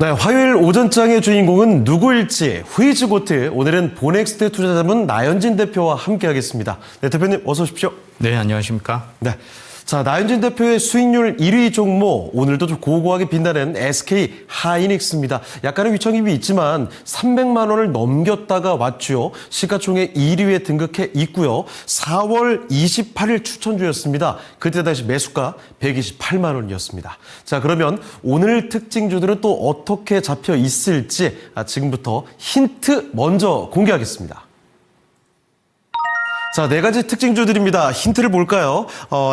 네, 화요일 오전장의 주인공은 누구일지 후이즈고트. 오늘은 보넥스트 투자자문 나현진 대표와 함께하겠습니다. 네, 대표님 어서 오십시오. 네, 안녕하십니까? 네. 자, 나현진 대표의 수익률 1위 종목, 오늘도 좀 고고하게 빛나는 SK 하이닉스입니다. 약간의 위청임이 있지만 300만 원을 넘겼다가 왔죠. 시가총액 1위에 등극해 있고요. 4월 28일 추천주였습니다. 그때 당시 매수가 128만 원이었습니다. 자, 그러면 오늘 특징주들은 또 어떻게 잡혀 있을지 지금부터 힌트 먼저 공개하겠습니다. 자, 네 가지 특징주들입니다. 힌트를 볼까요?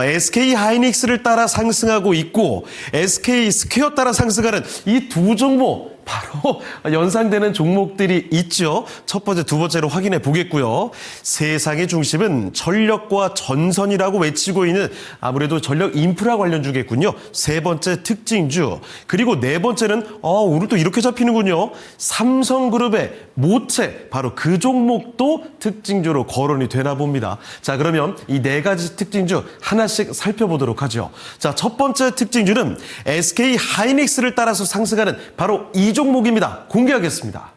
SK 하이닉스를 따라 상승하고 있고 SK 스퀘어 따라 상승하는 이 두 종목 바로 연상되는 종목들이 있죠. 첫 번째, 두 번째로 확인해 보겠고요. 세상의 중심은 전력과 전선이라고 외치고 있는 아무래도 전력 인프라 관련주겠군요. 세 번째 특징주. 그리고 네 번째는 오늘 또 이렇게 잡히는군요. 삼성그룹의 모체, 바로 그 종목도 특징주로 거론이 되나 봅니다. 자, 그러면 이 네 가지 특징주 하나씩 살펴보도록 하죠. 자, 첫 번째 특징주는 SK 하이닉스를 따라서 상승하는 바로 이 종목입니다. 공개하겠습니다.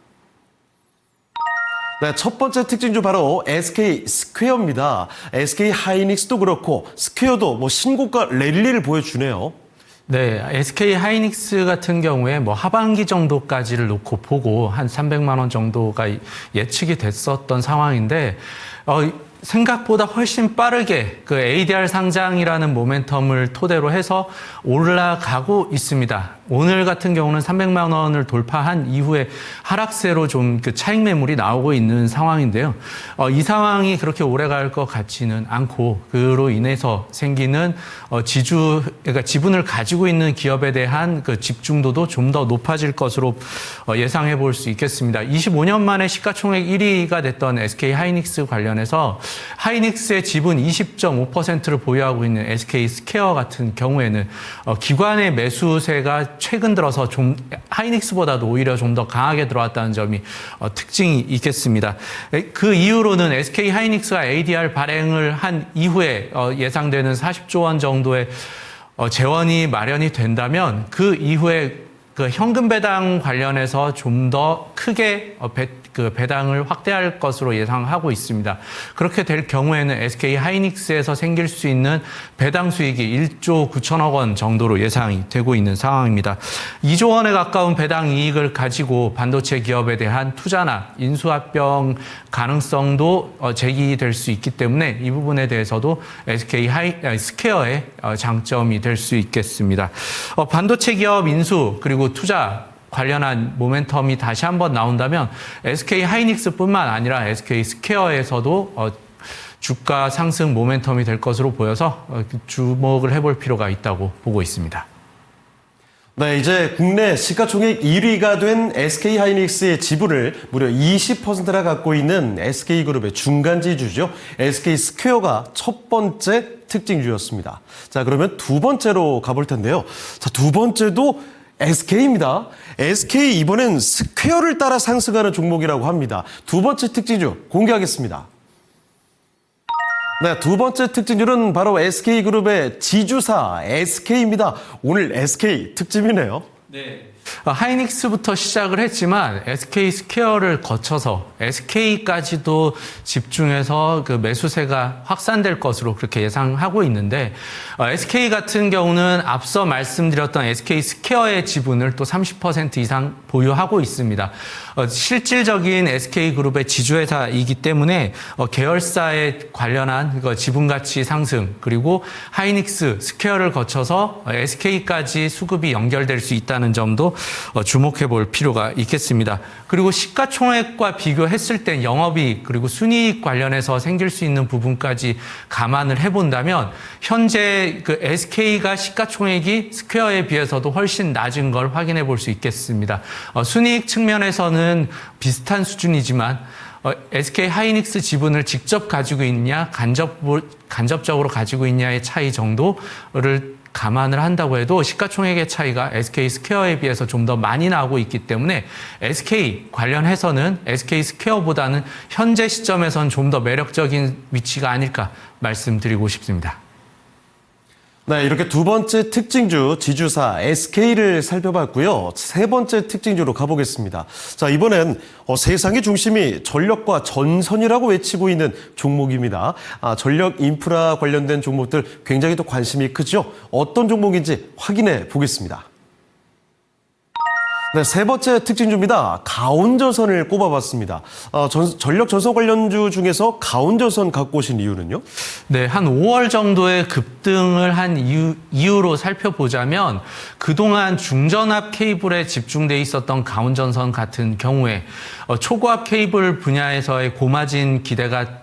네, 첫 번째 특징주 바로 SK 스퀘어입니다. SK 하이닉스도 그렇고 스퀘어도 신고가 랠리를 보여주네요. 네, SK 하이닉스 같은 경우에 하반기 정도까지를 놓고 보고 한 300만 원 정도가 예측이 됐었던 상황인데, 생각보다 훨씬 빠르게 그 ADR 상장이라는 모멘텀을 토대로 해서 올라가고 있습니다. 오늘 같은 경우는 300만 원을 돌파한 이후에 하락세로 좀 그 차익 매물이 나오고 있는 상황인데요. 이 상황이 그렇게 오래 갈 것 같지는 않고, 그로 인해서 생기는 그러니까 지분을 가지고 있는 기업에 대한 그 집중도도 좀 더 높아질 것으로 예상해 볼 수 있겠습니다. 25년 만에 시가총액 1위가 됐던 SK 하이닉스 관련해서 하이닉스의 지분 20.5%를 보유하고 있는 SK 스퀘어 같은 경우에는 기관의 매수세가 최근 들어서 좀 하이닉스보다도 오히려 좀 더 강하게 들어왔다는 점이 특징이 있겠습니다. 그 이후로는 SK 하이닉스가 ADR 발행을 한 이후에 예상되는 40조 원 정도의 재원이 마련이 된다면 그 이후에 그 현금 배당 관련해서 좀 더 크게 배당을 확대할 것으로 예상하고 있습니다. 그렇게 될 경우에는 SK 하이닉스에서 생길 수 있는 배당 수익이 1조 9천억 원 정도로 예상이 되고 있는 상황입니다. 2조 원에 가까운 배당 이익을 가지고 반도체 기업에 대한 투자나 인수합병 가능성도 제기될 수 있기 때문에 이 부분에 대해서도 SK 스퀘어의 장점이 될 수 있겠습니다. 반도체 기업 인수 그리고 투자 관련한 모멘텀이 다시 한번 나온다면 SK 하이닉스뿐만 아니라 SK 스퀘어에서도 주가 상승 모멘텀이 될 것으로 보여서 주목을 해볼 필요가 있다고 보고 있습니다. 네, 이제 국내 시가총액 1위가 된 SK 하이닉스의 지분을 무려 20%나 갖고 있는 SK그룹의 중간지주죠. SK 스퀘어가 첫 번째 특징주였습니다. 자, 그러면 두 번째로 가볼 텐데요. 자, 두 번째도 SK입니다. SK 이번엔 스퀘어를 따라 상승하는 종목이라고 합니다. 두 번째 특징주 공개하겠습니다. 네, 두 번째 특징주는 바로 SK그룹의 지주사 SK입니다. 오늘 SK 특집이네요. 네. 하이닉스부터 시작을 했지만 SK 스퀘어를 거쳐서 SK까지도 집중해서 그 매수세가 확산될 것으로 그렇게 예상하고 있는데, SK 같은 경우는 앞서 말씀드렸던 SK 스퀘어의 지분을 또 30% 이상 보유하고 있습니다. 실질적인 SK그룹의 지주회사이기 때문에 계열사에 관련한 지분 가치 상승, 그리고 하이닉스 스퀘어를 거쳐서 SK까지 수급이 연결될 수 있다는 점도 주목해 볼 필요가 있겠습니다. 그리고 시가총액과 비교했을 땐 영업이익 그리고 순이익 관련해서 생길 수 있는 부분까지 감안을 해본다면 현재 그 SK가 시가총액이 스퀘어에 비해서도 훨씬 낮은 걸 확인해 볼 수 있겠습니다. 순이익 측면에서는 비슷한 수준이지만 SK 하이닉스 지분을 직접 가지고 있냐 간접적으로 가지고 있냐의 차이 정도를 감안을 한다고 해도 시가총액의 차이가 SK 스퀘어에 비해서 좀 더 많이 나오고 있기 때문에 SK 관련해서는 SK 스퀘어보다는 현재 시점에선 좀 더 매력적인 위치가 아닐까 말씀드리고 싶습니다. 네, 이렇게 두 번째 특징주 지주사 SK를 살펴봤고요. 세 번째 특징주로 가보겠습니다. 자, 이번엔 세상의 중심이 전력과 전선이라고 외치고 있는 종목입니다. 전력 인프라 관련된 종목들 굉장히 또 관심이 크죠. 어떤 종목인지 확인해 보겠습니다. 네, 세 번째 특징주입니다. 가온전선을 꼽아봤습니다. 전력 전선 관련주 중에서 가온전선 갖고 오신 이유는요? 네, 한 5월 정도의 급등을 한 이유로 살펴보자면 그동안 중전압 케이블에 집중돼 있었던 가온전선 같은 경우에 초고압 케이블 분야에서의 고마진 기대가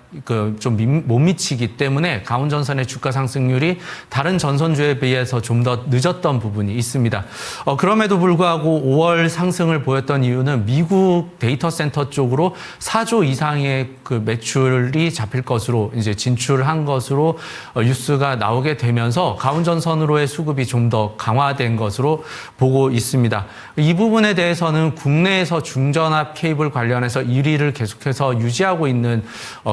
좀 못 미치기 때문에 가온전선의 주가 상승률이 다른 전선주에 비해서 좀 더 늦었던 부분이 있습니다. 그럼에도 불구하고 5월 상승을 보였던 이유는 미국 데이터 센터 쪽으로 4조 이상의 그 매출이 잡힐 것으로 이제 진출한 것으로 뉴스가 나오게 되면서 가온전선으로의 수급이 좀 더 강화된 것으로 보고 있습니다. 이 부분에 대해서는 국내에서 중전압 케이블 관련해서 1위를 계속해서 유지하고 있는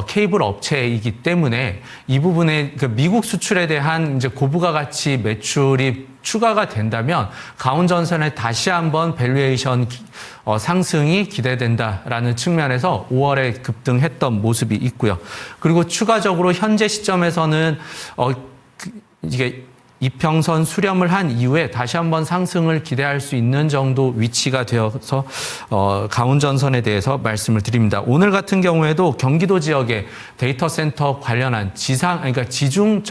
케이블 업체이기 때문에 이 부분에 그 미국 수출에 대한 이제 고부가 가치 매출이 추가가 된다면 가온전선에 다시 한번 밸류에이션 상승이 기대된다라는 측면에서 5월에 급등했던 모습이 있고요. 그리고 추가적으로 현재 시점에서는 이게 이평선 수렴을 한 이후에 다시 한번 상승을 기대할 수 있는 정도 위치가 되어서 가온전선에 대해서 말씀을 드립니다. 오늘 같은 경우에도 경기도 지역에 데이터 센터 관련한 그러니까 지중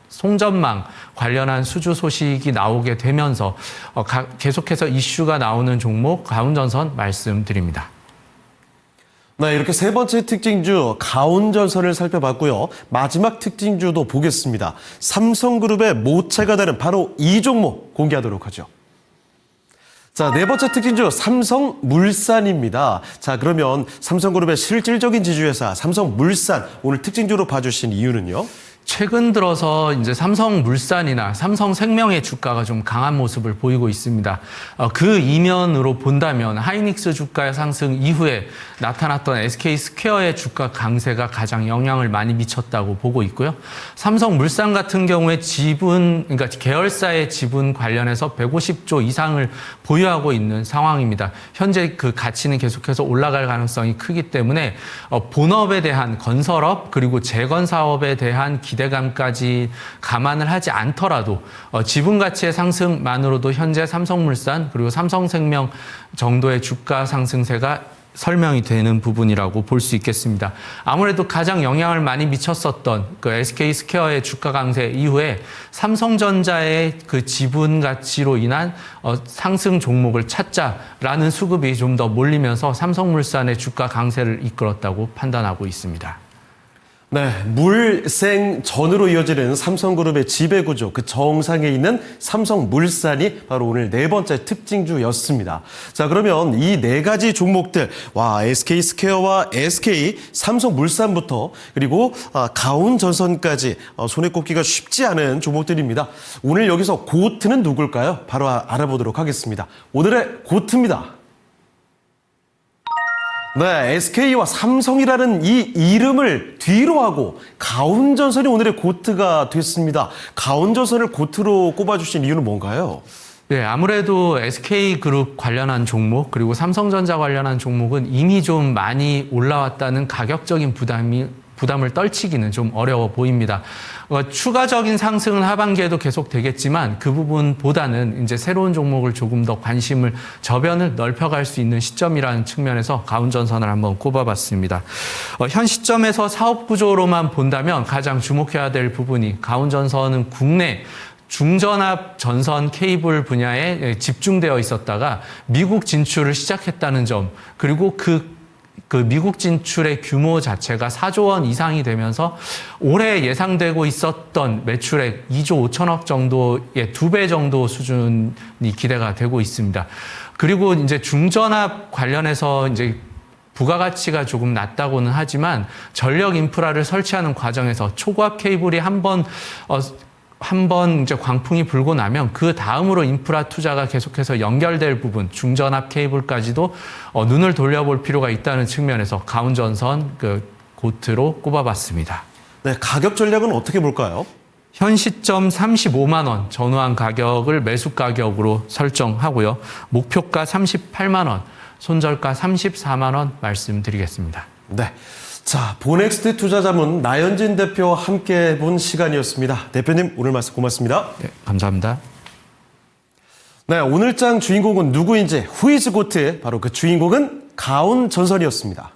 송전망 관련한 수주 소식이 나오게 되면서 계속해서 이슈가 나오는 종목 가온전선 말씀드립니다. 네, 이렇게 세 번째 특징주 가온전선을 살펴봤고요. 마지막 특징주도 보겠습니다. 삼성그룹의 모체가 되는 바로 이 종목 공개하도록 하죠. 자, 네 번째 특징주 삼성물산입니다. 자, 그러면 삼성그룹의 실질적인 지주회사 삼성물산 오늘 특징주로 봐주신 이유는요? 최근 들어서 이제 삼성물산이나 삼성생명의 주가가 좀 강한 모습을 보이고 있습니다. 그 이면으로 본다면 하이닉스 주가의 상승 이후에 나타났던 SK스퀘어의 주가 강세가 가장 영향을 많이 미쳤다고 보고 있고요. 삼성물산 같은 경우에 그러니까 계열사의 지분 관련해서 150조 이상을 보유하고 있는 상황입니다. 현재 그 가치는 계속해서 올라갈 가능성이 크기 때문에 본업에 대한 건설업 그리고 재건 사업에 대한 기대감까지 감안을 하지 않더라도 지분 가치의 상승만으로도 현재 삼성물산 그리고 삼성생명 정도의 주가 상승세가 설명이 되는 부분이라고 볼 수 있겠습니다. 아무래도 가장 영향을 많이 미쳤었던 그 SK스퀘어의 주가 강세 이후에 삼성전자의 그 지분 가치로 인한 상승 종목을 찾자라는 수급이 좀 더 몰리면서 삼성물산의 주가 강세를 이끌었다고 판단하고 있습니다. 네, 물생전으로 이어지는 삼성그룹의 지배구조, 그 정상에 있는 삼성물산이 바로 오늘 네 번째 특징주였습니다. 자, 그러면 이 네 가지 종목들, SK스퀘어와 SK, 삼성물산부터 그리고 가온전선까지 손에 꼽기가 쉽지 않은 종목들입니다. 오늘 여기서 고트는 누굴까요? 바로 알아보도록 하겠습니다. 오늘의 고트입니다. 네, SK와 삼성이라는 이 이름을 뒤로 하고 가온전선이 오늘의 고트가 됐습니다. 가온전선을 고트로 꼽아주신 이유는 뭔가요? 네, 아무래도 SK그룹 관련한 종목 그리고 삼성전자 관련한 종목은 이미 좀 많이 올라왔다는 가격적인 부담을 떨치기는 좀 어려워 보입니다. 추가적인 상승은 하반기에도 계속 되겠지만 그 부분보다는 이제 새로운 종목을 조금 더 저변을 넓혀갈 수 있는 시점이라는 측면에서 가온전선을 한번 꼽아봤습니다. 현 시점에서 사업 구조로만 본다면 가장 주목해야 될 부분이 가온전선은 국내 중전압 전선 케이블 분야에 집중되어 있었다가 미국 진출을 시작했다는 점 그리고 그 미국 진출의 규모 자체가 4조 원 이상이 되면서 올해 예상되고 있었던 매출액 2조 5천억 정도의 2배 정도 수준이 기대가 되고 있습니다. 그리고 이제 중전압 관련해서 이제 부가가치가 조금 낮다고는 하지만 전력 인프라를 설치하는 과정에서 초고압 케이블이 한번 이제 광풍이 불고 나면 그 다음으로 인프라 투자가 계속해서 연결될 부분, 중전압 케이블까지도 눈을 돌려볼 필요가 있다는 측면에서 가온전선 고트로 꼽아봤습니다. 네, 가격 전략은 어떻게 볼까요? 현 시점 35만 원 전후한 가격을 매수 가격으로 설정하고요. 목표가 38만 원, 손절가 34만 원 말씀드리겠습니다. 네. 자, 보넥스트 투자자문 나연진 대표와 함께 본 시간이었습니다. 대표님, 오늘 말씀 고맙습니다. 네, 감사합니다. 네, 오늘 장 주인공은 누구인지 후이즈 고트, 바로 그 주인공은 가온 전선이었습니다.